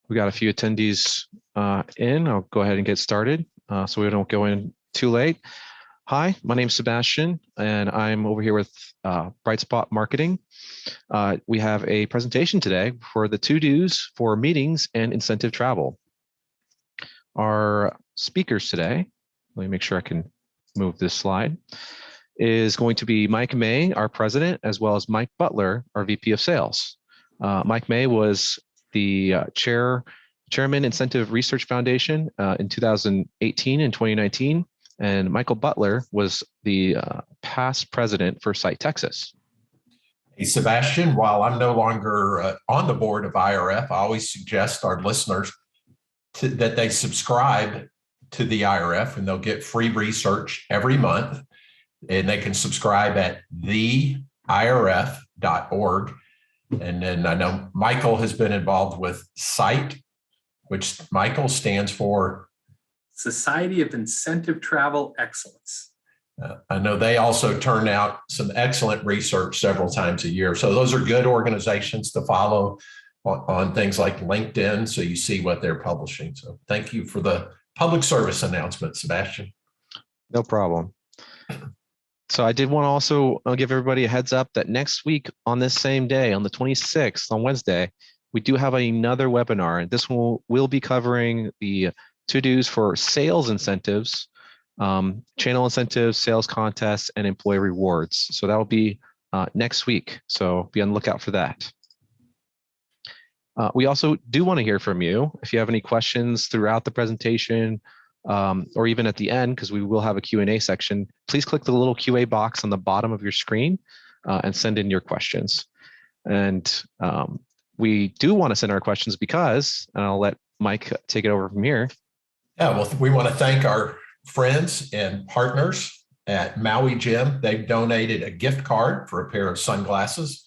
We got a few attendees in. I'll go ahead and get started so we don't go in too late. Hi, my name's Sebastian, and I'm over here with Bright Spot Marketing. We have a presentation today for the to-dos for meetings and incentive travel. Our speakers today, let me make sure I can move this slide, is going to be Mike May, our president, as well as Mike Butler, our VP of Sales. Mike May was the chairman Incentive Research Foundation in 2018 and 2019, and Michael Butler was the past president for Site Texas. Hey, Sebastian, while I'm no longer on the board of IRF, I always suggest our listeners that they subscribe to the IRF, and they'll get free research every month, and they can subscribe at theirf.org. And then I know Michael has been involved with SITE, which Michael stands for Society of Incentive Travel Excellence. I know they also turn out some excellent research several times a year. So those are good organizations to follow on things like LinkedIn, so you see what they're publishing. So thank you for the public service announcement, Sebastian. No problem. So I did want to also give everybody a heads up that next week on this same day, on the 26th, on Wednesday, we do have another webinar. And this will be covering the to-dos for sales incentives, channel incentives, sales contests, and employee rewards. So that will be next week. So be on the lookout for that. We also do want to hear from you. If you have any questions throughout the presentation, or even at the end, because we will have a Q&A section, please click the little QA box on the bottom of your screen and send in your questions. And we do want to send our questions because, and I'll let Mike take it over from here. Yeah, well, we want to thank our friends and partners at Maui Gym. They've donated a gift card for a pair of sunglasses.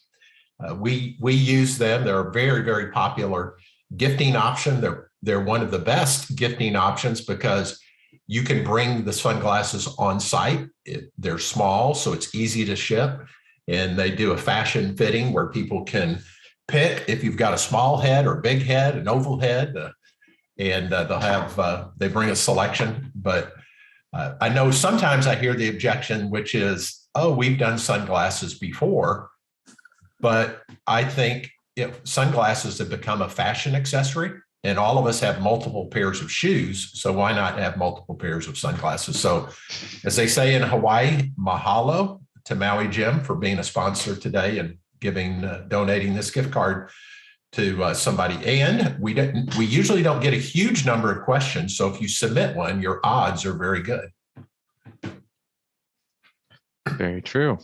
We use them. They're a very, very popular gifting option. They're one of the best gifting options because you can bring the sunglasses on site. They're small, so it's easy to ship. And they do a fashion fitting where people can pick if you've got a small head or big head, an oval head, and they'll have, they bring a selection. But I know sometimes I hear the objection, which is, oh, we've done sunglasses before. But I think if sunglasses have become a fashion accessory, and all of us have multiple pairs of shoes, so why not have multiple pairs of sunglasses? So as they say in Hawaii, mahalo to Maui Gym for being a sponsor today and donating this gift card to somebody. And we usually don't get a huge number of questions, so if you submit one, your odds are very good. Very true.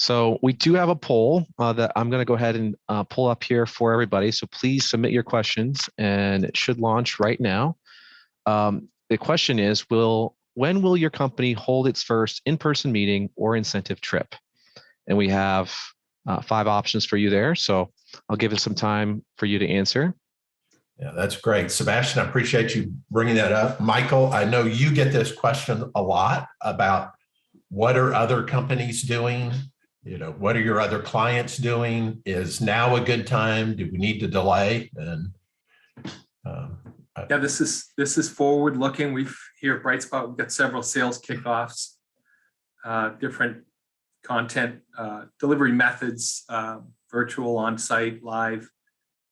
So we do have a poll that I'm going to go ahead and pull up here for everybody. So please submit your questions, and it should launch right now. The question is, when will your company hold its first in-person meeting or incentive trip? And we have 5 options for you there. So I'll give it some time for you to answer. Yeah, that's great. Sebastian, I appreciate you bringing that up. Michael, I know you get this question a lot about what are other companies doing? You know, what are your other clients doing? Is now a good time? Do we need to delay? And yeah, this is forward looking. We've here at Bright Spot, we've got several sales kickoffs, different content delivery methods, virtual, on-site, live,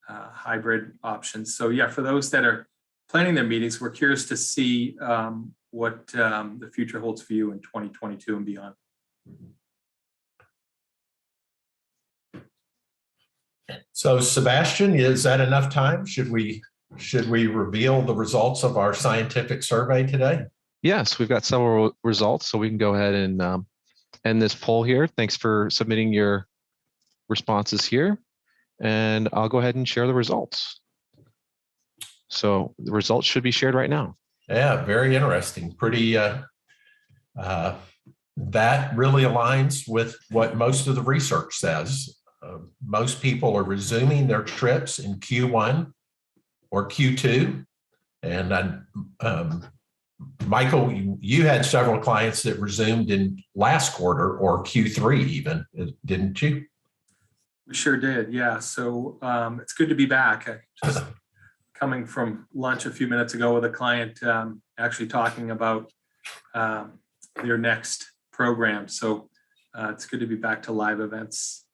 hybrid options. So yeah, for those that are planning their meetings, we're curious to see what the future holds for you in 2022 and beyond. So Sebastian, is that enough time? Should we reveal the results of our scientific survey today? Yes, we've got several results, so we can go ahead and end this poll here. Thanks for submitting your responses here, and I'll go ahead and share the results. So the results should be shared right now. Yeah, very interesting. Pretty, that really aligns with what most of the research says. Most people are resuming their trips in Q1 or Q2. And Michael, you had several clients that resumed in last quarter or Q3 even, didn't you? We sure did, yeah. So it's good to be back. I just coming from lunch a few minutes ago with a client, actually talking about their next program. So it's good to be back to live events.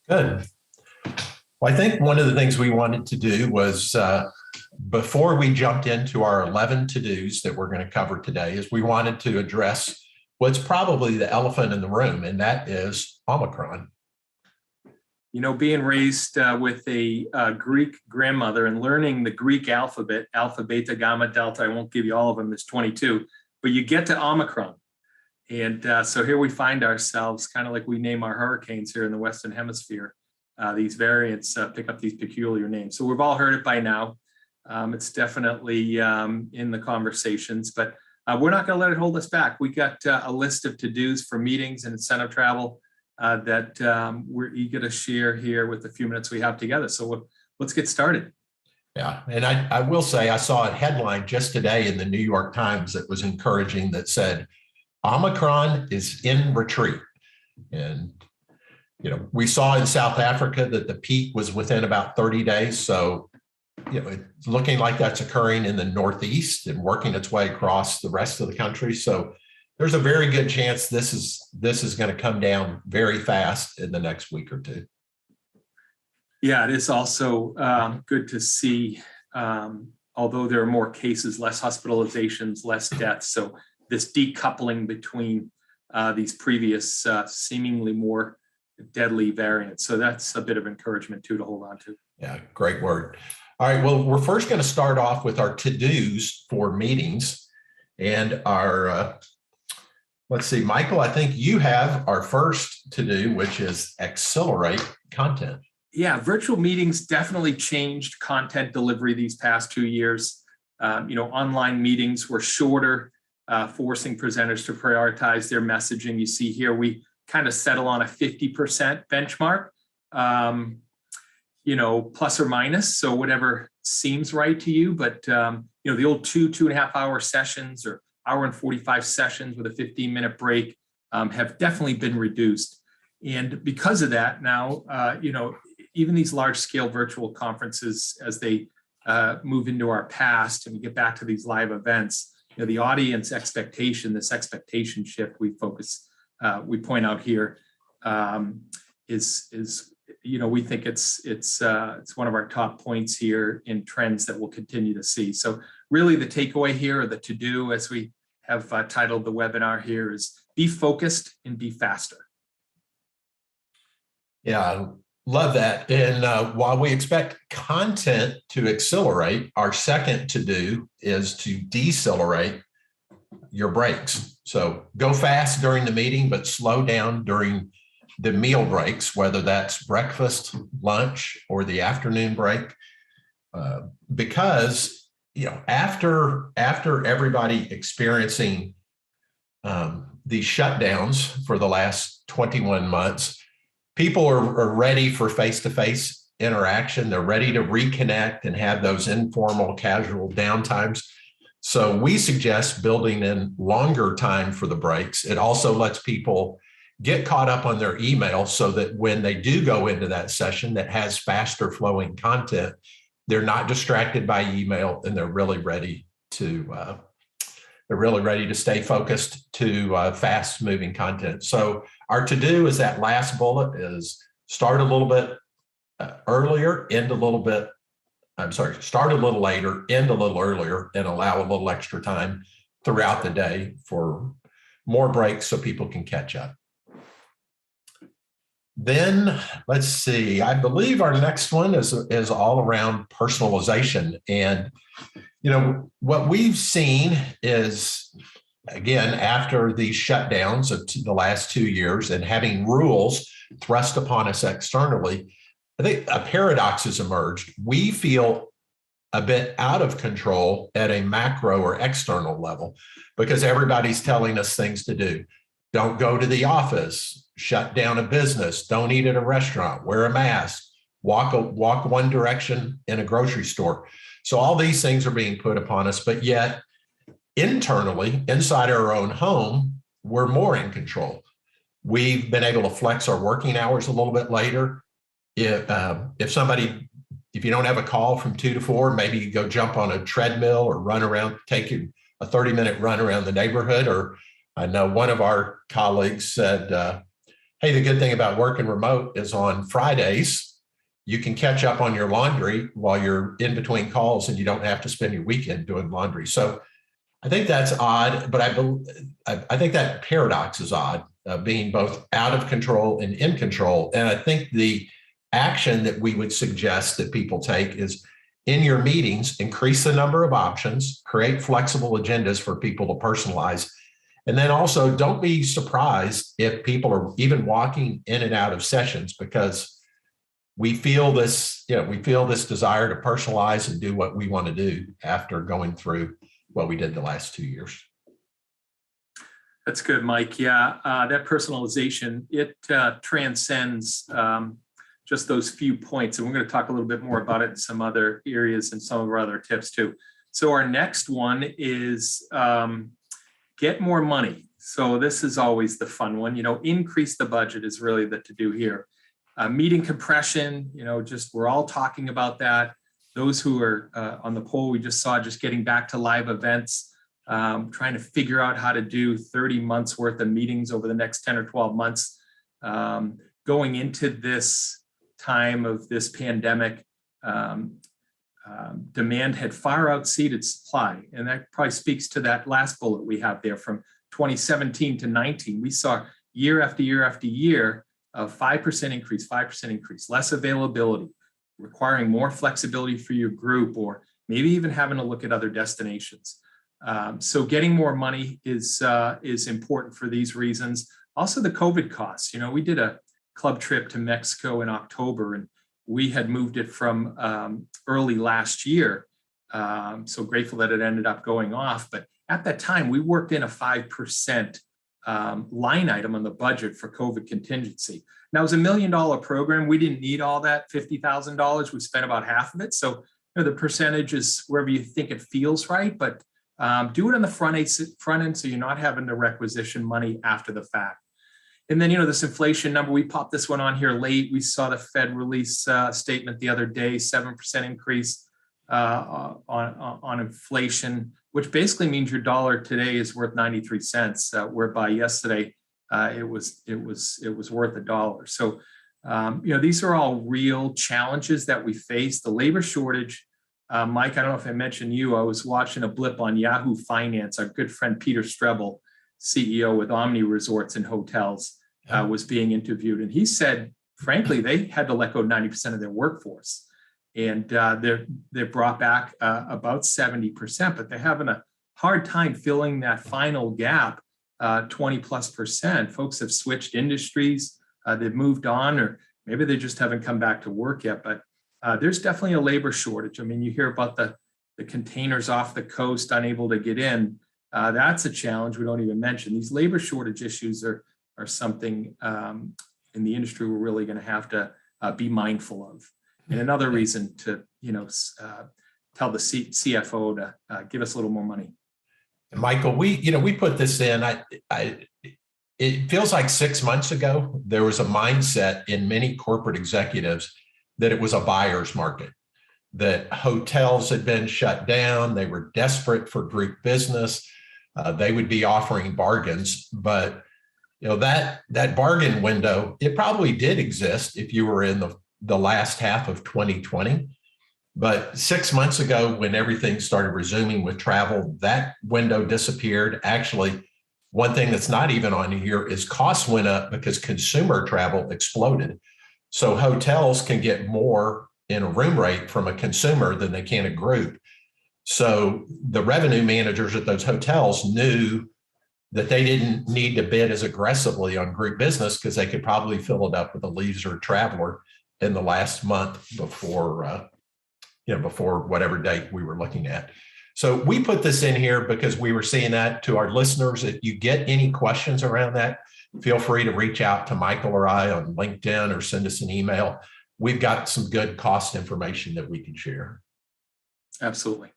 Good. Well, I think one of the things we wanted to do was, before we jumped into our 11 to-dos that we're going to cover today, is we wanted to address what's probably the elephant in the room, and that is Omicron. You know, being raised with a Greek grandmother and learning the Greek alphabet, alpha, beta, gamma, delta, I won't give you all of them, there's 22, but you get to Omicron. And so here we find ourselves, kind of like we name our hurricanes here in the Western Hemisphere. These variants pick up these peculiar names. So we've all heard it by now. It's definitely in the conversations, but we're not going to let it hold us back. We got a list of to-dos for meetings and incentive travel that we're eager to share here with the few minutes we have together. So let's get started. Yeah, and I will say I saw a headline just today in the New York Times that was encouraging that said, Omicron is in retreat. And, you know, we saw in South Africa that the peak was within about 30 days. So, you know, it's looking like that's occurring in the Northeast and working its way across the rest of the country. So there's a very good chance this is going to come down very fast in the next week or two. Yeah, it is also good to see, although there are more cases, less hospitalizations, less deaths. So this decoupling between these previous seemingly more deadly variants. So that's a bit of encouragement too to hold on to. Yeah, great word. All right, well, we're first going to start off with our to-dos for meetings. And our, let's see, Michael, I think you have our first to-do, which is accelerate content. Yeah, virtual meetings definitely changed content delivery these past 2 years. You know, online meetings were shorter, forcing presenters to prioritize their messaging. You see here, we kind of settle on a 50% benchmark, you know, plus or minus. So whatever seems right to you, but, you know, the old 2.5 hour sessions or hour and 45 sessions with a 15-minute break have definitely been reduced. And because of that now, you know, even these large scale virtual conferences, as they move into our past and we get back to these live events, you know, the audience expectation, this expectation shift we point out here is, you know, we think it's one of our top points here in trends that we'll continue to see. So really the takeaway here, or the to-do, as we have titled the webinar here, is be focused and be faster. Yeah, love that. And while we expect content to accelerate, our second to-do is to decelerate your breaks. So go fast during the meeting, but slow down during the meal breaks, whether that's breakfast, lunch, or the afternoon break. Because, you know, after everybody experiencing these shutdowns for the last 21 months, people are ready for face-to-face interaction. They're ready to reconnect and have those informal, casual downtimes. So we suggest building in longer time for the breaks. It also lets people get caught up on their email so that when they do go into that session that has faster flowing content, they're not distracted by email and they're really ready to stay focused to fast moving content. So our to-do is that last bullet is start a little bit earlier, start a little later, end a little earlier, and allow a little extra time throughout the day for more breaks so people can catch up. Then let's see, I believe our next one is all around personalization. And, you know, what we've seen is, again, after these shutdowns of the last 2 years and having rules thrust upon us externally, I think a paradox has emerged. We feel a bit out of control at a macro or external level because everybody's telling us things to do. Don't go to the office, shut down a business, don't eat at a restaurant, wear a mask, walk one direction in a grocery store. So all these things are being put upon us, but yet internally, inside our own home, we're more in control. We've been able to flex our working hours a little bit later. If if you don't have a call from 2 to 4, maybe you go jump on a treadmill or run around, take a 30-minute run around the neighborhood. Or I know one of our colleagues said, hey, the good thing about working remote is on Fridays, you can catch up on your laundry while you're in between calls and you don't have to spend your weekend doing laundry. So I think that's odd, but I think that paradox is odd, being both out of control and in control. And I think the action that we would suggest that people take is, in your meetings, increase the number of options, create flexible agendas for people to personalize. And then also don't be surprised if people are even walking in and out of sessions, because we feel this desire to personalize and do what we want to do after going through what we did the last 2 years. That's good, Mike. Yeah, that personalization, it transcends just those few points. And we're going to talk a little bit more about it in some other areas and some of our other tips too. So our next one is get more money. So this is always the fun one. Increase the budget is really the to-do here. Meeting compression, just we're all talking about that. Those who are on the poll we just saw, just getting back to live events, trying to figure out how to do 30 months worth of meetings over the next 10 or 12 months. Going into this time of this pandemic, demand had far exceeded supply. And that probably speaks to that last bullet we have there from 2017 to 19. We saw year after year after year of 5% increase, less availability, requiring more flexibility for your group, or maybe even having to look at other destinations. So getting more money is important for these reasons. Also the COVID costs. We did a club trip to Mexico in October, and we had moved it from early last year. So grateful that it ended up going off. But at that time, we worked in a 5% line item on the budget for COVID contingency. Now, it was $1 million program. We didn't need all that $50,000. We spent about half of it. So the percentage is wherever you think it feels right, but do it on the front end so you're not having to requisition money after the fact. And then, this inflation number, we popped this one on here late. We saw the Fed release statement the other day, 7% increase on inflation, which basically means your dollar today is worth 93 cents, whereby yesterday it was worth $1. So, these are all real challenges that we face. The labor shortage, Mike, I don't know if I mentioned you, I was watching a blip on Yahoo Finance. Our good friend Peter Strebel, CEO with Omni Resorts and Hotels, was being interviewed. And he said, frankly, they had to let go 90% of their workforce. And they're brought back about 70%, but they're having a hard time filling that final gap, 20+%. Folks have switched industries, they've moved on, or maybe they just haven't come back to work yet. But there's definitely a labor shortage. I mean, you hear about the containers off the coast unable to get in. That's a challenge we don't even mention. These labor shortage issues are something in the industry we're really going to have to be mindful of. And another reason to, tell the CFO to give us a little more money. Michael, we put this in. It feels like 6 months ago, there was a mindset in many corporate executives that it was a buyer's market, that hotels had been shut down. They were desperate for group business. They would be offering bargains, but that bargain window, it probably did exist if you were in the last half of 2020. But 6 months ago, when everything started resuming with travel, that window disappeared. Actually, one thing that's not even on here is costs went up because consumer travel exploded. So hotels can get more in a room rate from a consumer than they can a group. So the revenue managers at those hotels knew that they didn't need to bid as aggressively on group business because they could probably fill it up with a leisure traveler in the last month before whatever date we were looking at. So we put this in here because we were seeing that. To our listeners, if you get any questions around that, feel free to reach out to Michael or I on LinkedIn or send us an email. We've got some good cost information that we can share. Absolutely.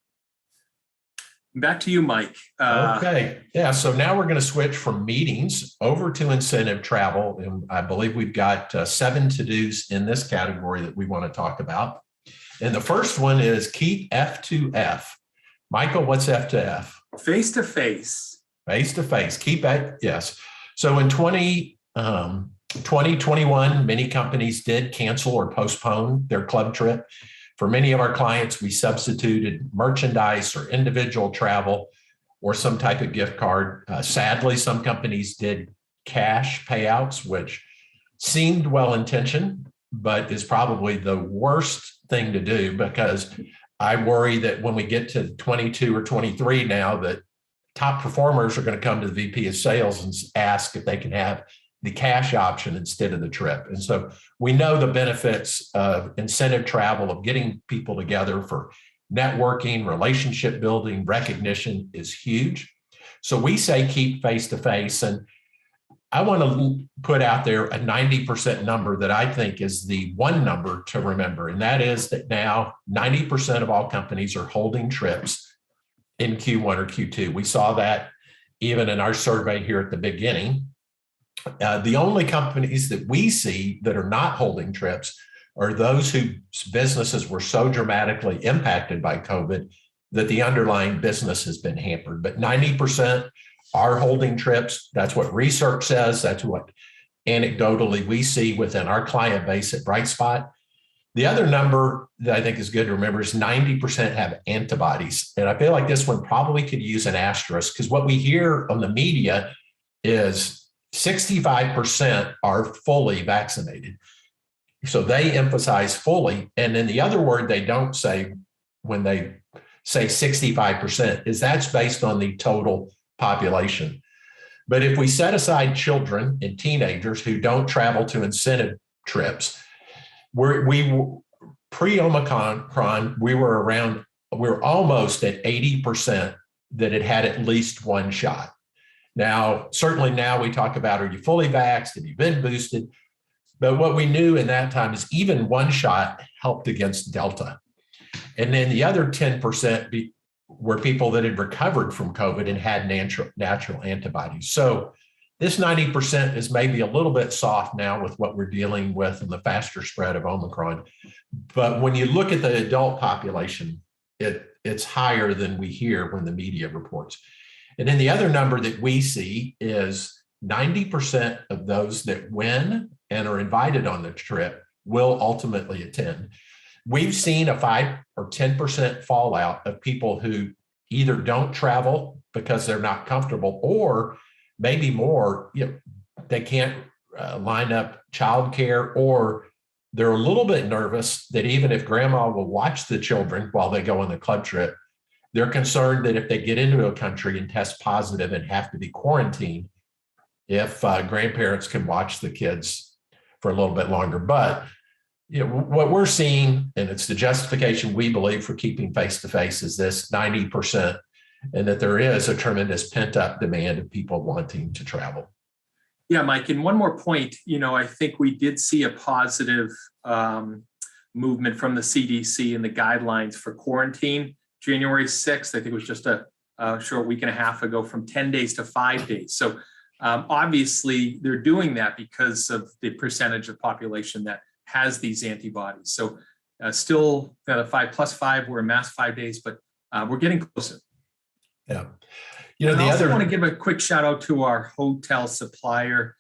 Back to you, Mike. Okay. Yeah. So now we're going to switch from meetings over to incentive travel. And I believe we've got 7 to-dos in this category that we want to talk about. And the first one is keep F2F. Michael, what's F2F? Face to face. Face to face. Keep that. Yes. So in 2021, many companies did cancel or postpone their club trip. For many of our clients, we substituted merchandise or individual travel or some type of gift card. Sadly, some companies did cash payouts, which seemed well-intentioned, but is probably the worst thing to do, because I worry that when we get to 22 or 23 now, that top performers are going to come to the VP of sales and ask if they can have the cash option instead of the trip. And so we know the benefits of incentive travel, of getting people together for networking, relationship building, recognition is huge. So we say keep face-to-face. And I want to put out there a 90% number that I think is the one number to remember. And that is that now 90% of all companies are holding trips in Q1 or Q2. We saw that even in our survey here at the beginning. The only companies that we see that are not holding trips are those whose businesses were so dramatically impacted by COVID that the underlying business has been hampered. But 90% are holding trips. That's what research says. That's what anecdotally we see within our client base at BrightSpot. The other number that I think is good to remember is 90% have antibodies. And I feel like this one probably could use an asterisk, because what we hear on the media is 65% are fully vaccinated. So they emphasize fully. And then the other word they don't say when they say 65% is that's based on the total population. But if we set aside children and teenagers who don't travel to incentive trips, pre-Omicron, we were almost at 80% that had at least one shot. Now, certainly now we talk about, are you fully vaxxed? Have you been boosted? But what we knew in that time is even one shot helped against Delta. And then the other 10% were people that had recovered from COVID and had natural antibodies. So this 90% is maybe a little bit soft now with what we're dealing with and the faster spread of Omicron. But when you look at the adult population, it's higher than we hear when the media reports. And then the other number that we see is 90% of those that win and are invited on the trip will ultimately attend. We've seen a 5 or 10% fallout of people who either don't travel because they're not comfortable, or maybe more, they can't line up childcare, or they're a little bit nervous that even if grandma will watch the children while they go on the club trip, they're concerned that if they get into a country and test positive and have to be quarantined, if grandparents can watch the kids for a little bit longer. But what we're seeing, and it's the justification we believe for keeping face-to-face, is this 90%, and that there is a tremendous pent-up demand of people wanting to travel. Yeah, Mike, and one more point, I think we did see a positive movement from the CDC and the guidelines for quarantine. January 6th, I think it was just a short week and a half ago, from 10 days to 5 days. So obviously they're doing that because of the percentage of population that has these antibodies. So still got a 5+5, we're a mass 5 days, but we're getting closer. Yeah. I also want to give a quick shout out to our hotel supplier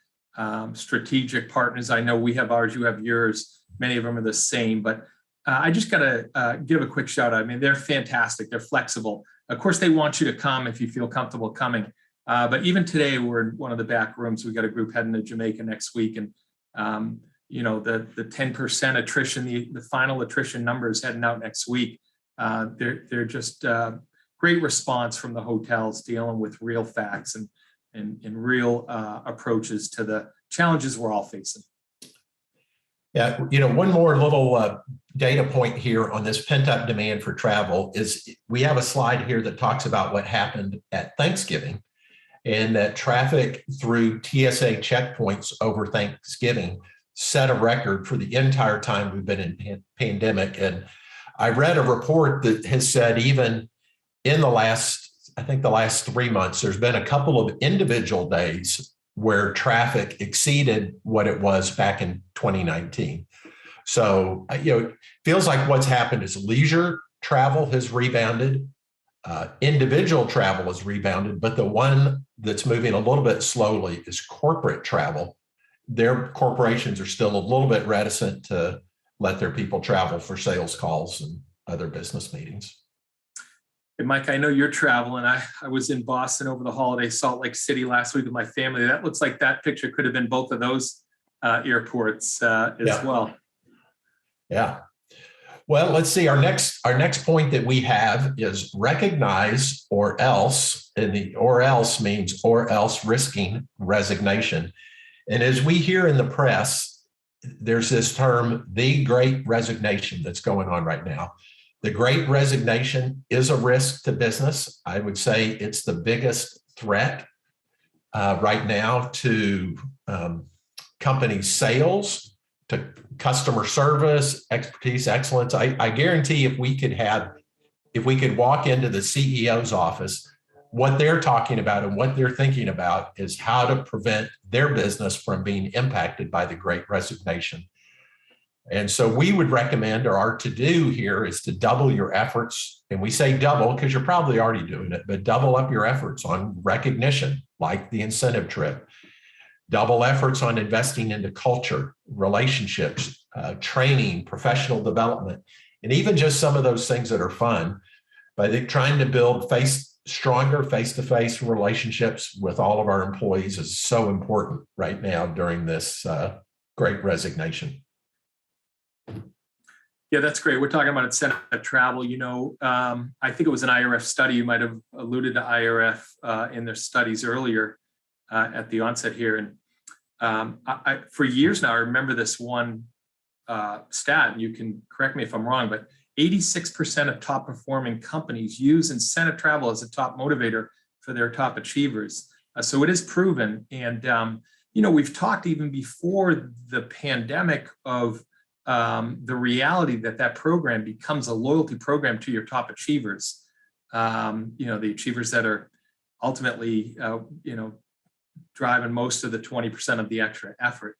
strategic partners. I know we have ours, you have yours. Many of them are the same, but I just got to give a quick shout out. I mean, they're fantastic. They're flexible. Of course, they want you to come if you feel comfortable coming. But even today, we're in one of the back rooms. We got a group heading to Jamaica next week. And, the 10% attrition, the final attrition numbers heading out next week. They're just great response from the hotels, dealing with real facts and real approaches to the challenges we're all facing. Yeah, one more little data point here on this pent-up demand for travel is we have a slide here that talks about what happened at Thanksgiving, and that traffic through TSA checkpoints over Thanksgiving set a record for the entire time we've been in pandemic. And I read a report that has said even in the last 3 months, there's been a couple of individual days where traffic exceeded what it was back in 2019. So, it feels like what's happened is leisure travel has rebounded. Individual travel has rebounded, but the one that's moving a little bit slowly is corporate travel. Their corporations are still a little bit reticent to let their people travel for sales calls and other business meetings. Hey, Mike, I know you're traveling. I was in Boston over the holiday, Salt Lake City last week with my family. That looks like that picture could have been both of those airports as well. Yeah. Well, let's see. Our next point that we have is recognize or else, and the or else means or else risking resignation. And as we hear in the press, there's this term, the Great Resignation, that's going on right now. The Great Resignation is a risk to business. I would say it's the biggest threat right now to company sales, to customer service, expertise, excellence. I guarantee if we could walk into the CEO's office, what they're talking about and what they're thinking about is how to prevent their business from being impacted by the Great Resignation. And so we would recommend, or our to-do here is to double your efforts. And we say double because you're probably already doing it, but double up your efforts on recognition, like the incentive trip. Double efforts on investing into culture, relationships, training, professional development, and even just some of those things that are fun. But I think trying to build stronger face-to-face relationships with all of our employees is so important right now during this Great Resignation. Yeah, that's great. We're talking about incentive travel. I think it was an IRF study. You might have alluded to IRF in their studies earlier at the onset here. And for years now, I remember this one stat, and you can correct me if I'm wrong, but 86% of top performing companies use incentive travel as a top motivator for their top achievers. So it is proven. And, we've talked even before the pandemic of the reality that program becomes a loyalty program to your top achievers. The achievers that are ultimately, driving most of the 20% of the extra effort.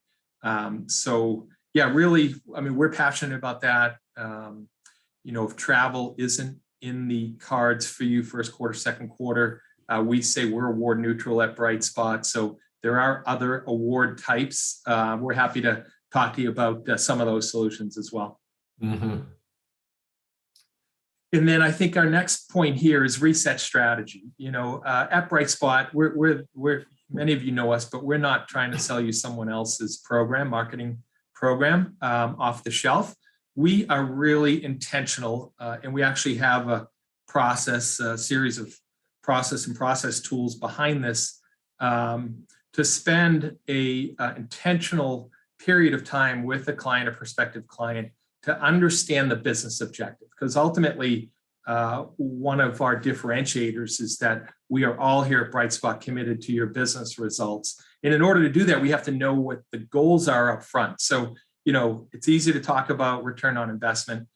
So yeah, really, we're passionate about that. If travel isn't in the cards for you first quarter, second quarter, we say we're award neutral at Bright Spot. So there are other award types. We're happy to talk to you about some of those solutions as well. Mm-hmm. And then I think our next point here is reset strategy. At Bright Spot, we're many of you know us, but we're not trying to sell you someone else's marketing program off the shelf. We are really intentional, and we actually have a series of process tools behind this to spend a intentional period of time with a client or prospective client to understand the business objective. Because ultimately, one of our differentiators is that we are all here at Bright Spot committed to your business results. And in order to do that, we have to know what the goals are up front. So, it's easy to talk about return on investment.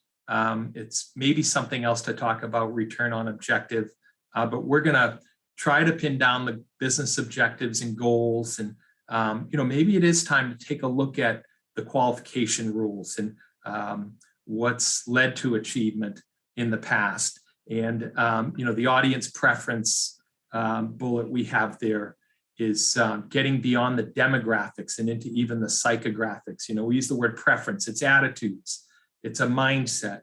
It's maybe something else to talk about return on objective, but we're going to try to pin down the business objectives and goals. And, maybe it is time to take a look at the qualification rules and what's led to achievement in the past. And, the audience preference bullet we have there is getting beyond the demographics and into even the psychographics. We use the word preference, it's attitudes, it's a mindset.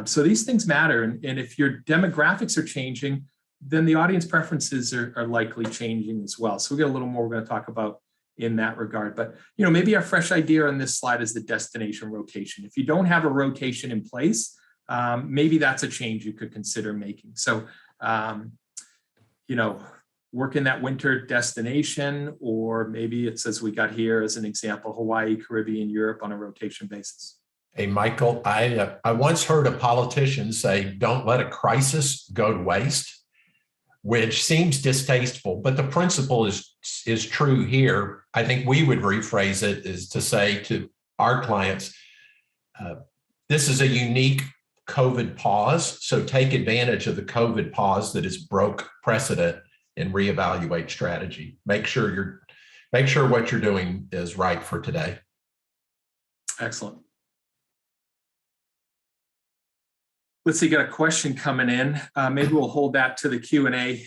So these things matter. And if your demographics are changing, then the audience preferences are likely changing as well. So we got a little more we're going to talk about in that regard. But, maybe our fresh idea on this slide is the destination rotation. If you don't have a rotation in place, maybe that's a change you could consider making. So, work in that winter destination, or maybe it's, as we got here as an example, Hawaii, Caribbean, Europe on a rotation basis. Hey, Michael, I once heard a politician say, don't let a crisis go to waste, which seems distasteful, but the principle is true here. I think we would rephrase it is to say to our clients, this is a unique COVID pause. So take advantage of the COVID pause that has broke precedent and reevaluate strategy. Make sure what you're doing is right for today. Excellent. let's see, got a question coming in. Maybe we'll hold that to the Q&A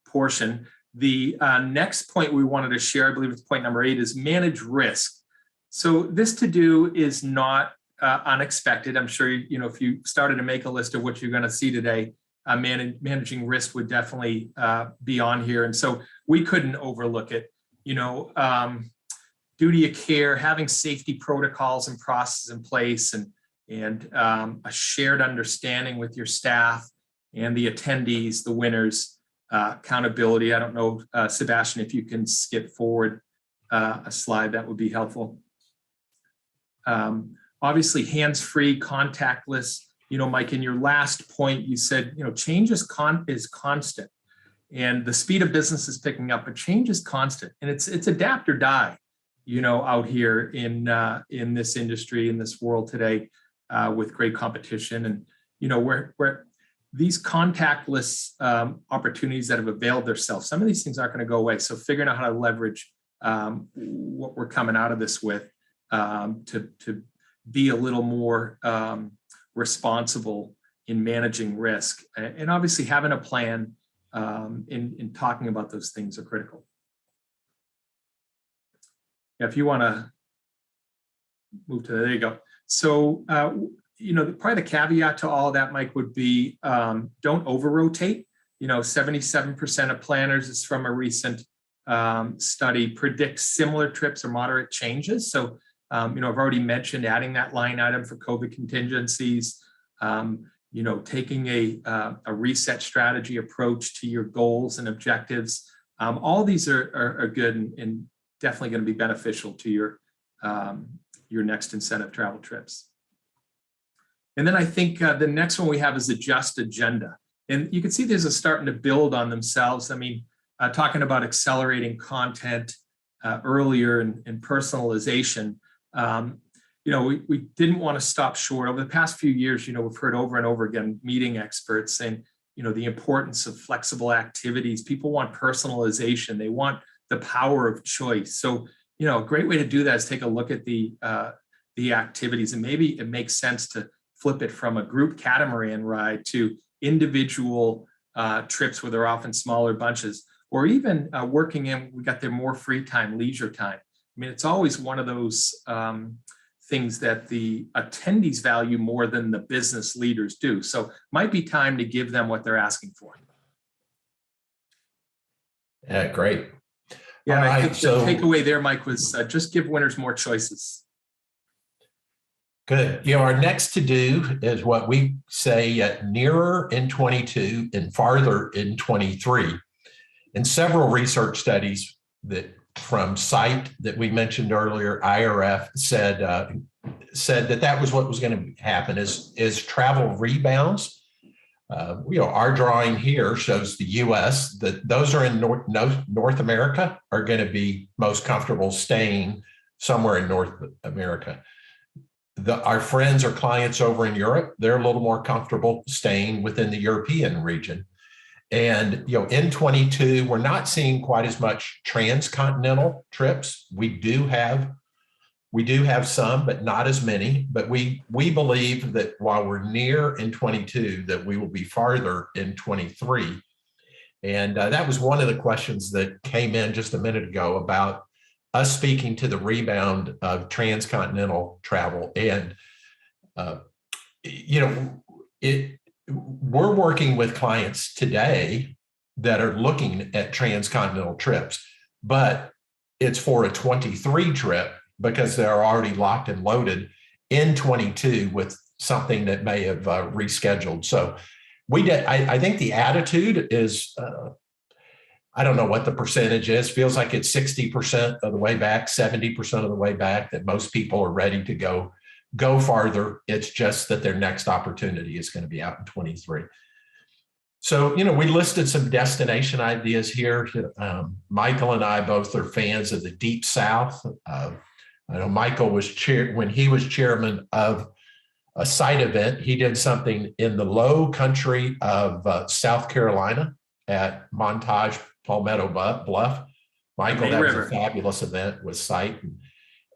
portion. The next point we wanted to share, I believe it's point number 8, is manage risk. So this to do is not unexpected. I'm sure, if you started to make a list of what you're going to see today, managing risk would definitely be on here. And so we couldn't overlook it. Duty of care, having safety protocols and processes in place, and a shared understanding with your staff and the attendees, the winners, accountability. I don't know, Sebastian, if you can skip forward a slide, that would be helpful. Obviously, hands-free, contactless. Mike, in your last point, you said, change is constant, and the speed of business is picking up, but change is constant, and it's adapt or die. Out here in this industry, in this world today, with great competition, and where these contactless opportunities that have availed themselves, some of these things aren't going to go away. So figuring out how to leverage what we're coming out of this with to be a little more responsible in managing risk, and obviously having a plan in talking about those things are critical. If you want to move to there you go. So, probably the caveat to all of that, Mike, would be don't over-rotate. 77% of planners, is from a recent study, predict similar trips or moderate changes. So, I've already mentioned adding that line item for COVID contingencies, taking a reset strategy approach to your goals and objectives. All these are good and definitely going to be beneficial to your next incentive travel trips. And then I think the next one we have is adjust agenda. And you can see these are starting to build on themselves. I mean, talking about accelerating content earlier and personalization, we didn't want to stop short. Over the past few years, we've heard over and over again, meeting experts saying, the importance of flexible activities. People want personalization. They want the power of choice. So, a great way to do that is take a look at the activities, and maybe it makes sense to flip it from a group catamaran ride to individual trips where they're often smaller bunches, or even we got their more free time, leisure time. I mean, it's always one of those things that the attendees value more than the business leaders do. So might be time to give them what they're asking for. Yeah, great. Yeah, I think the takeaway there, Mike, was just give winners more choices. Good. Our next to do is what we say nearer in 22 and farther in 23. And several research studies from SITE that we mentioned earlier, IRF, said that was what was going to happen is travel rebounds. Our drawing here shows the U.S. that those are in North America are going to be most comfortable staying somewhere in North America. Our friends or clients over in Europe, they're a little more comfortable staying within the European region. And, in 22, we're not seeing quite as much transcontinental trips. We do have some, but not as many. But we believe that while we're near in 22, that we will be farther in 23. And that was one of the questions that came in just a minute ago about us speaking to the rebound of transcontinental travel. And, we're working with clients today that are looking at transcontinental trips, but it's for a 23 trip because they're already locked and loaded in 22 with something that may have rescheduled. So I think the attitude is, I don't know what the percentage is, feels like it's 60% of the way back, 70% of the way back, that most people are ready to go farther. It's just that their next opportunity is going to be out in 23. So, we listed some destination ideas here. Michael and I both are fans of the Deep South. I know Michael when he was chairman of a site event, he did something in the low country of South Carolina at Montage Palmetto Bluff. Michael, that was a fabulous event with site.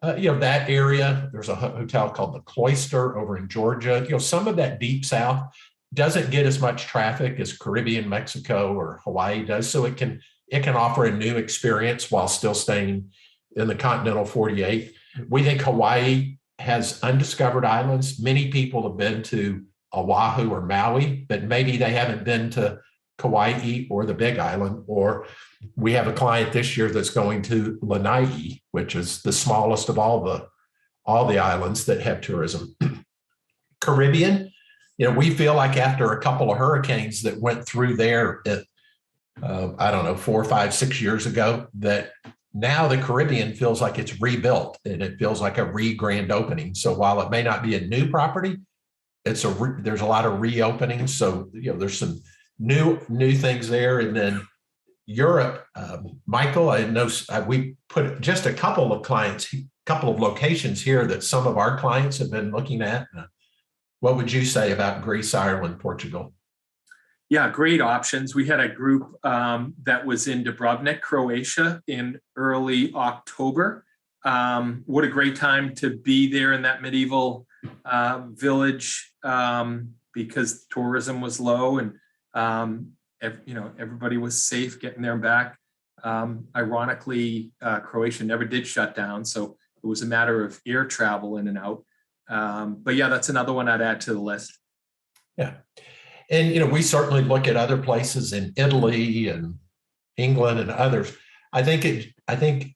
That area, there's a hotel called the Cloister over in Georgia. Some of that deep south doesn't get as much traffic as Caribbean, Mexico, or Hawaii does. So it can offer a new experience while still staying in the continental 48. We think Hawaii has undiscovered islands. Many people have been to Oahu or Maui, but maybe they haven't been to Kauai or the Big Island. Or we have a client this year that's going to Lanai, which is the smallest of all the islands that have tourism. Caribbean, we feel like after a couple of hurricanes that went through there at, 4, 5, 6 years ago, that now the Caribbean feels like it's rebuilt and it feels like a grand opening. So while it may not be a new property, there's a lot of reopening. So, there's some new things there. And then Europe, Michael, I know we put just a couple of locations here that some of our clients have been looking at. What would you say about Greece, Ireland, Portugal? Yeah, great options. We had a group that was in Dubrovnik, Croatia in early October. What a great time to be there in that medieval village because tourism was low and everybody was safe getting there and back. Ironically, Croatia never did shut down, so it was a matter of air travel in and out. But yeah, that's another one I'd add to the list. Yeah. And, we certainly look at other places in Italy and England and others. I think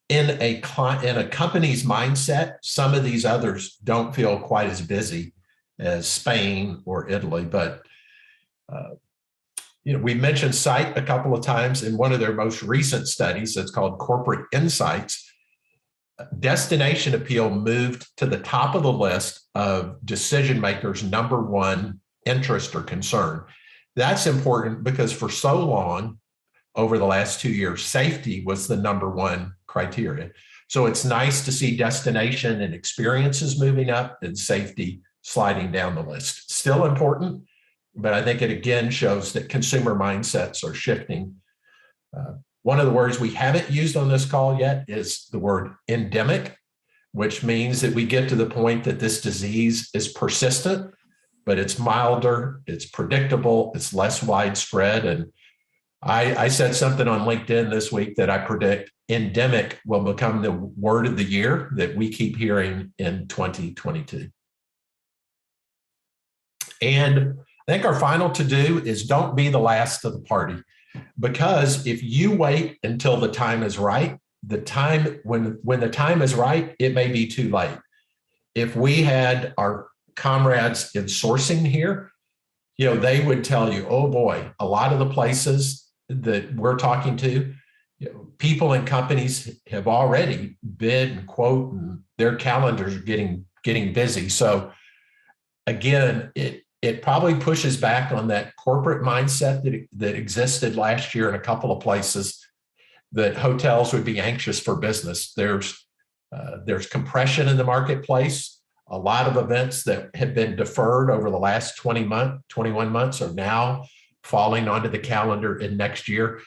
in a company's mindset, some of these others don't feel quite as busy as Spain or Italy. But, we mentioned Sight a couple of times in one of their most recent studies that's called Corporate Insights. Destination appeal moved to the top of the list of decision makers' number one interest or concern. That's important because for so long over the last 2 years, safety was the number one criteria. So it's nice to see destination and experiences moving up and safety sliding down the list. Still important, but I think it again shows that consumer mindsets are shifting. One of the words we haven't used on this call yet is the word endemic, which means that we get to the point that this disease is persistent, but it's milder, it's predictable, it's less widespread. And I said something on LinkedIn this week that I predict endemic will become the word of the year that we keep hearing in 2022. And I think our final to-do is don't be the last of the party. Because if you wait until the time is right, when the time is right, it may be too late. If we had our comrades in sourcing here, they would tell you, oh boy, a lot of the places that we're talking to, people and companies have already bid and quote, and their calendars are getting busy. So again, it probably pushes back on that corporate mindset that existed last year in a couple of places, that hotels would be anxious for business. There's compression in the marketplace. A lot of events that have been deferred over the last 21 months are now falling onto the calendar in next year.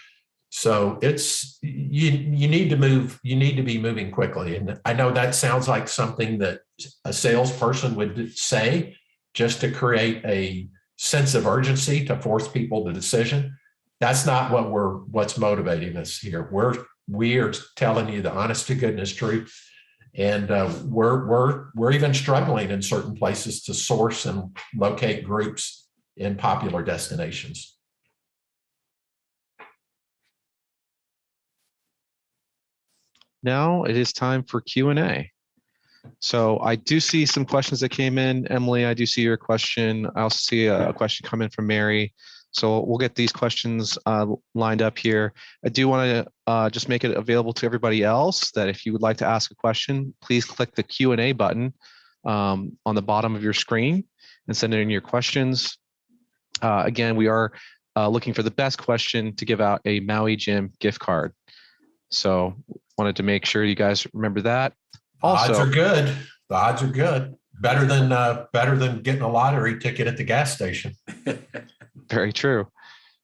So it's you need to move. You need to be moving quickly. And I know that sounds like something that a salesperson would say, just to create a sense of urgency to force people to decision. That's not what's motivating us here. We are telling you the honest to goodness truth. And we're even struggling in certain places to source and locate groups in popular destinations. Now it is time for Q&A. So I do see some questions that came in. Emily, I do see your question. I also see a question come in from Mary. So we'll get these questions lined up here. I do want to just make it available to everybody else that if you would like to ask a question, please click the Q&A button on the bottom of your screen and send in your questions. Again, we are looking for the best question to give out a Maui Gym gift card. So wanted to make sure you guys remember that. Also, odds are good. The odds are good. Better than getting a lottery ticket at the gas station. Very true.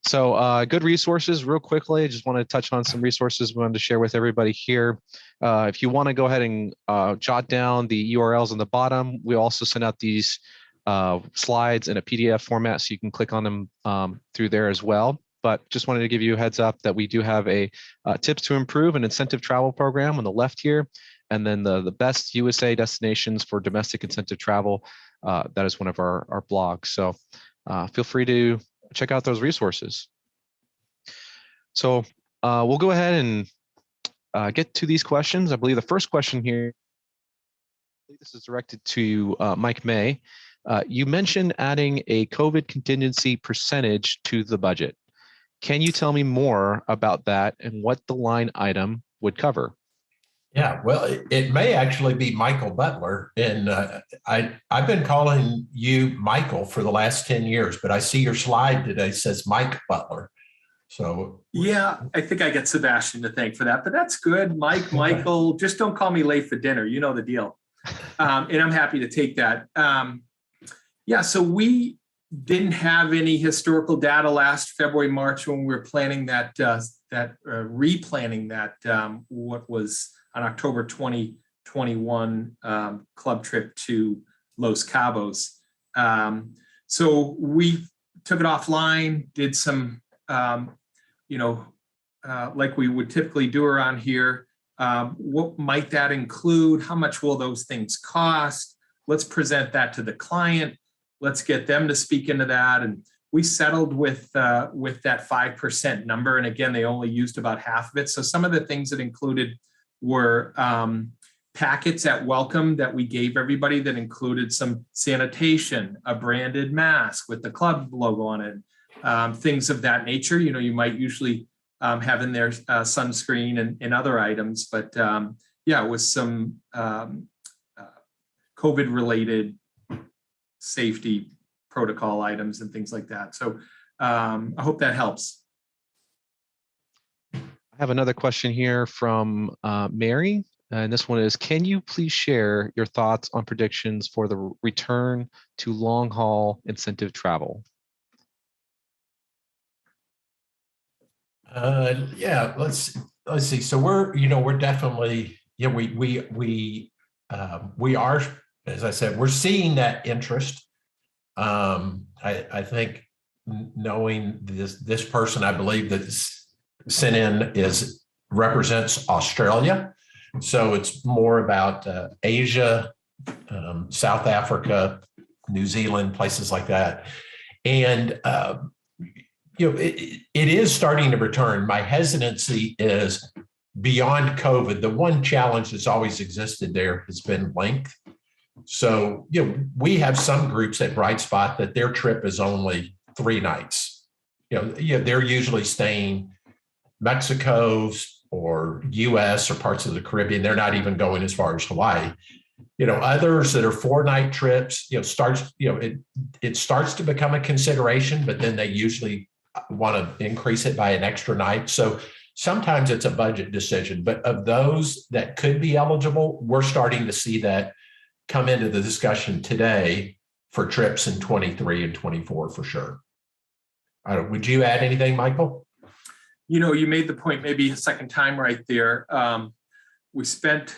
So good resources real quickly. I just want to touch on some resources we wanted to share with everybody here. If you want to go ahead and jot down the URLs on the bottom, we also send out these slides in a PDF format so you can click on them through there as well. But just wanted to give you a heads up that we do have a tips to improve an incentive travel program on the left here. And then the best USA destinations for domestic incentive travel. That is one of our blogs. So feel free to check out those resources. So we'll go ahead and get to these questions. I believe the first question here, this is directed to Mike May. You mentioned adding a COVID contingency percentage to the budget. Can you tell me more about that and what the line item would cover? Yeah, well, it may actually be Michael Butler. And I've been calling you Michael for the last 10 years, but I see your slide today says Mike Butler. So yeah, I think I get Sebastian to thank for that, but that's good. Mike, Michael, just don't call me late for dinner. You know the deal. And I'm happy to take that. Yeah, so we didn't have any historical data last February, March when we were planning that, replanning that, what was on October 2021 club trip to Los Cabos. So we took it offline, did some, like we would typically do around here. What might that include? How much will those things cost? Let's present that to the client. Let's get them to speak into that. And we settled with that 5% number. And again, they only used about half of it. So some of the things that included were packets at welcome that we gave everybody that included some sanitation, a branded mask with the club logo on it, things of that nature. You might usually have in there sunscreen and other items, but yeah, with some COVID-related safety protocol items and things like that. So I hope that helps. I have another question here from Mary, and this one is, can you please share your thoughts on predictions for the return to long haul incentive travel? Yeah, let's see. So we're definitely, we are, as I said, we're seeing that interest. I think knowing this person, I believe that's sent in represents Australia. So it's more about Asia, South Africa, New Zealand, places like that. And, it is starting to return. My hesitancy is beyond COVID. The one challenge that's always existed there has been length. So, we have some groups at Bright Spot that their trip is only 3 nights. They're usually staying Mexico or US or parts of the Caribbean. They're not even going as far as Hawaii. Others that are 4-night trips, it starts to become a consideration, but then they usually want to increase it by an extra night. So sometimes it's a budget decision, but of those that could be eligible, we're starting to see that come into the discussion today for trips in 23 and 24 for sure. Would you add anything, Michael? You made the point maybe a second time right there. We spent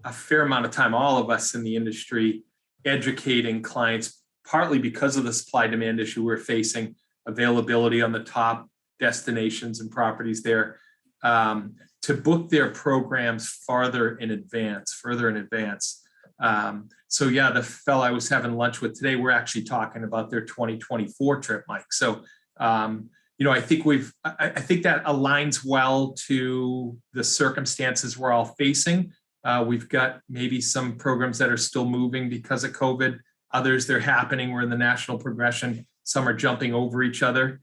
a fair amount of time, all of us in the industry, educating clients, partly because of the supply-demand issue we're facing, availability on the top destinations and properties there, to book their programs further in advance. So yeah, the fellow I was having lunch with today, we're actually talking about their 2024 trip, Mike. So, I think I think that aligns well to the circumstances we're all facing. We've got maybe some programs that are still moving because of COVID. Others, they're happening. We're in the national progression. Some are jumping over each other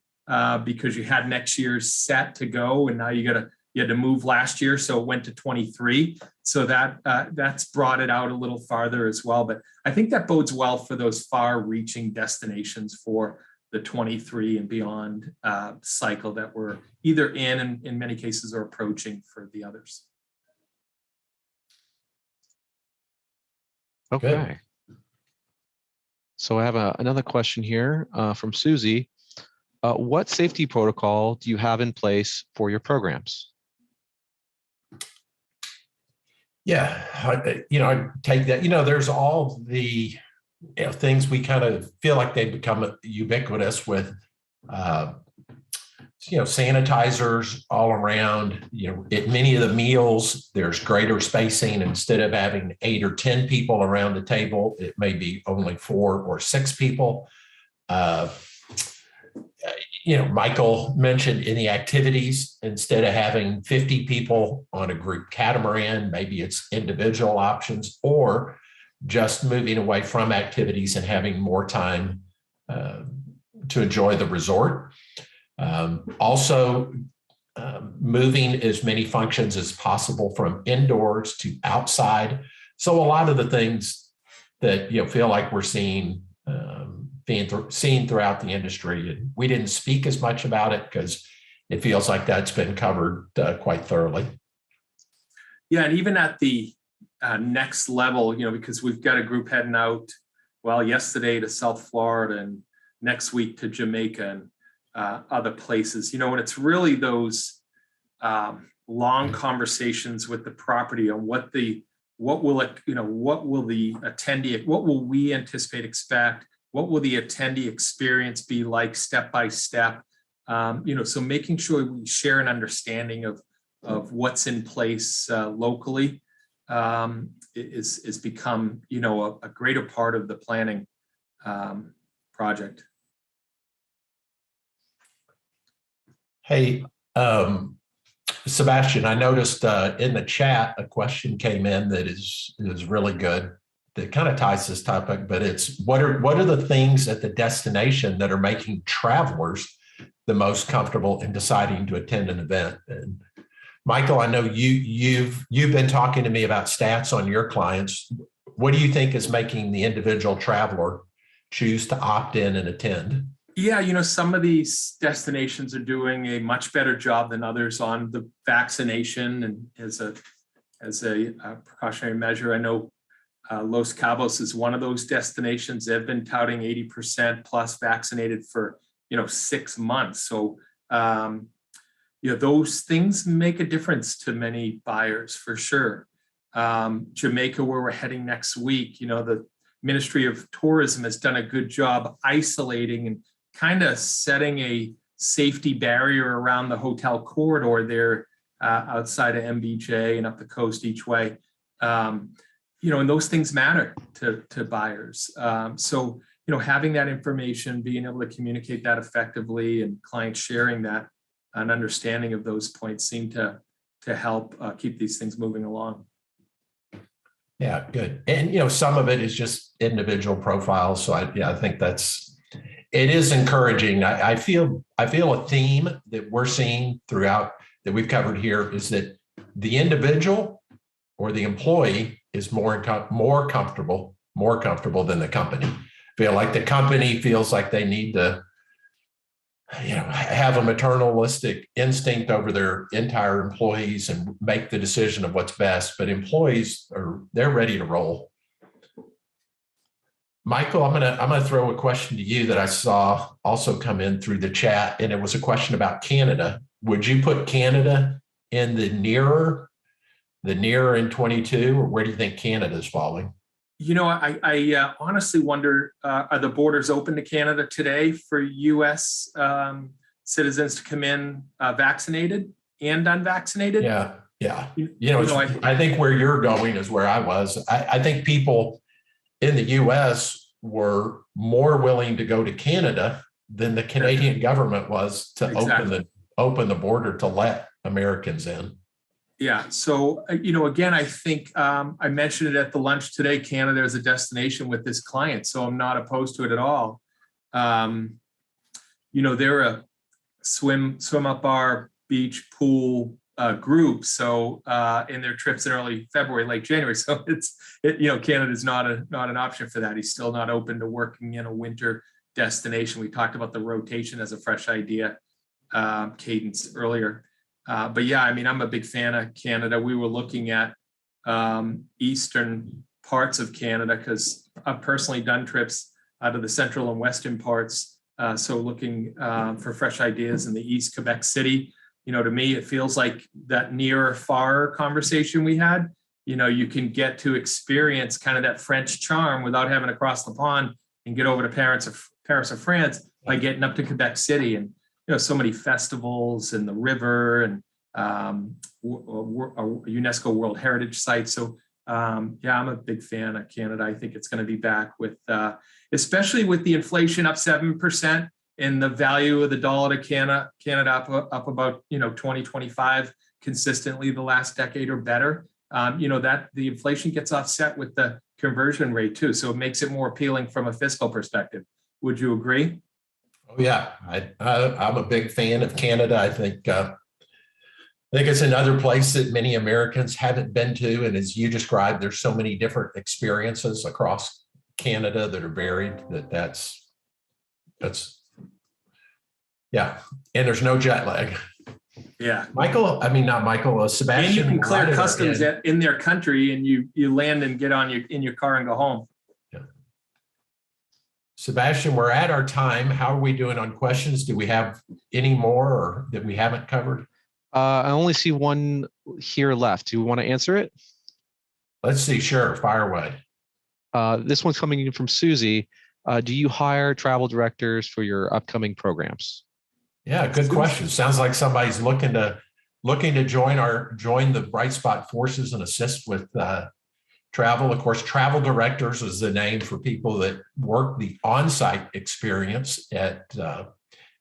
because you had next year's set to go, and now you had to move last year, so it went to 23. So that's brought it out a little farther as well. But I think that bodes well for those far-reaching destinations for the 23 and beyond cycle that we're either in and in many cases are approaching for the others. Okay. Good. So I have another question here from Susie. what safety protocol do you have in place for your programs? Yeah, I take that. There's all the things we kind of feel like they become ubiquitous with, sanitizers all around. At many of the meals, there's greater spacing. Instead of having 8 or 10 people around the table, it may be only 4 or 6 people. Michael mentioned in the activities, instead of having 50 people on a group catamaran, maybe it's individual options, or just moving away from activities and having more time to enjoy the resort. Also, moving as many functions as possible from indoors to outside. So a lot of the things that feel like we're seeing being seen throughout the industry. And we didn't speak as much about it because it feels like that's been covered quite thoroughly. Yeah, and even at the next level, because we've got a group heading out, yesterday to South Florida and next week to Jamaica and other places, and it's really those long conversations with the property on what will the attendee, what will we expect? What will the attendee experience be like step by step? So making sure we share an understanding of what's in place locally is become, a greater part of the planning project. Hey, Sebastian, I noticed in the chat a question came in that is really good, that kind of ties this topic, but it's what are the things at the destination that are making travelers the most comfortable in deciding to attend an event? And Michael, I know you've been talking to me about stats on your clients. What do you think is making the individual traveler choose to opt in and attend? Yeah, some of these destinations are doing a much better job than others on the vaccination, and as a precautionary measure. I know Los Cabos is one of those destinations. They've been touting 80% plus vaccinated for 6 months. So those things make a difference to many buyers for sure. Jamaica, where we're heading next week, the Ministry of Tourism has done a good job isolating and kind of setting a safety barrier around the hotel corridor there outside of MBJ and up the coast each way. And those things matter to buyers. So having that information, being able to communicate that effectively, and clients sharing that, an understanding of those points seem to help keep these things moving along. Yeah, good. And some of it is just individual profiles. So I think it is encouraging. I feel a theme that we're seeing throughout that we've covered here is that the individual or the employee is more comfortable than the company. Feel like the company feels like they need to, have a maternalistic instinct over their entire employees and make the decision of what's best. But employees they're ready to roll. Michael, I'm gonna throw a question to you that I saw also come in through the chat, and it was a question about Canada. Would you put Canada in the nearer in 22, or where do you think Canada's falling? I honestly wonder, are the borders open to Canada today for U.S. Citizens to come in vaccinated and unvaccinated? Yeah. I think where you're going is where I was. I think people in the U.S. were more willing to go to Canada than the Canadian government was to open the border to let Americans in. Yeah. So, again, I think I mentioned it at the lunch today. Canada is a destination with this client, so I'm not opposed to it at all. They're a swim up our beach pool group. So in their trips in early February, late January. So Canada's not an option for that. He's still not open to working in a winter destination. We talked about the rotation as a fresh idea cadence earlier. But yeah, I'm a big fan of Canada. We were looking at eastern parts of Canada because I've personally done trips out of the central and western parts So looking for fresh ideas in the East, Quebec City. To me, it feels like that near or far conversation we had. You can get to experience kind of that French charm without having to cross the pond and get over to Paris or France by getting up to Quebec City, and so many festivals and the river and a UNESCO World Heritage Site. So I'm a big fan of Canada. I think it's going to be back with, especially with the inflation up 7% and the value of the dollar to Canada up about 20-25 consistently the last decade or better. That the inflation gets offset with the conversion rate too. So it makes it more appealing from a fiscal perspective. Would you agree? Oh yeah, I'm a big fan of Canada. I think it's another place that many Americans haven't been to. And as you described, there's so many different experiences across Canada that are varied that's yeah. And there's no jet lag. Yeah. Sebastian. And you can clear customs in their country, and you land and get in your car and go home. Yeah. Sebastian, we're at our time. How are we doing on questions? Do we have any more or that we haven't covered? I only see one here left. Do you want to answer it? Let's see. Sure. Fire away. This one's coming in from Susie. Do you hire travel directors for your upcoming programs? Yeah, good question. Sounds like somebody's looking to join the Bright Spot forces and assist with travel. Of course, travel directors is the name for people that work the on-site experience at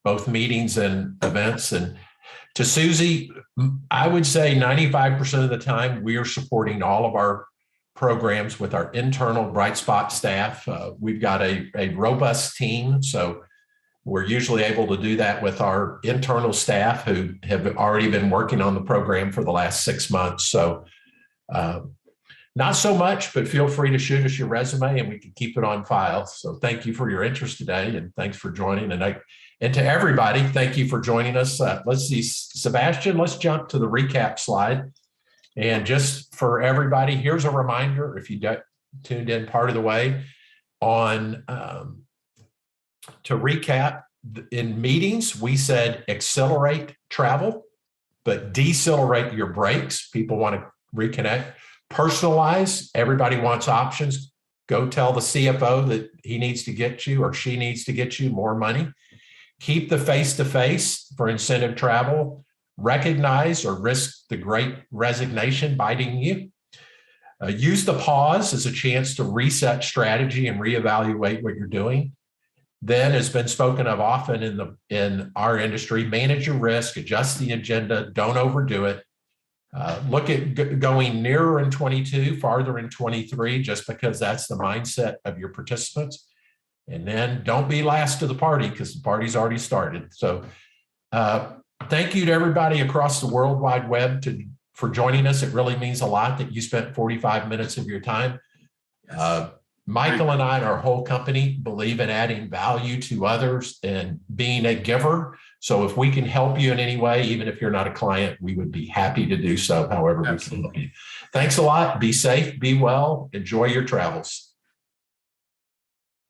both meetings and events. And to Susie, I would say 95% of the time we are supporting all of our programs with our internal Bright Spot staff. We've got a robust team, so we're usually able to do that with our internal staff who have already been working on the program for the last 6 months. So not so much, but feel free to shoot us your resume and we can keep it on file. So thank you for your interest today and thanks for joining. And to everybody, thank you for joining us. Let's see, Sebastian, let's jump to the recap slide. And just for everybody, here's a reminder, if you tuned in part of the way, on to recap, in meetings, we said accelerate travel, but decelerate your brakes. People want to reconnect. Personalize, everybody wants options. Go tell the CFO that he needs to get you or she needs to get you more money. Keep the face-to-face for incentive travel. Recognize or risk the Great Resignation biting you. Use the pause as a chance to reset strategy and reevaluate what you're doing. Then, as been spoken of often in our industry, manage your risk, adjust the agenda, don't overdo it. Look at going nearer in 22, farther in 23, just because that's the mindset of your participants. And then don't be last to the party because the party's already started. So thank you to everybody across the World Wide Web for joining us. It really means a lot that you spent 45 minutes of your time. Yes. Michael and I and our whole company believe in adding value to others and being a giver. So if we can help you in any way, even if you're not a client, we would be happy to do so however we can help you. Thanks a lot. Be safe, be well, enjoy your travels.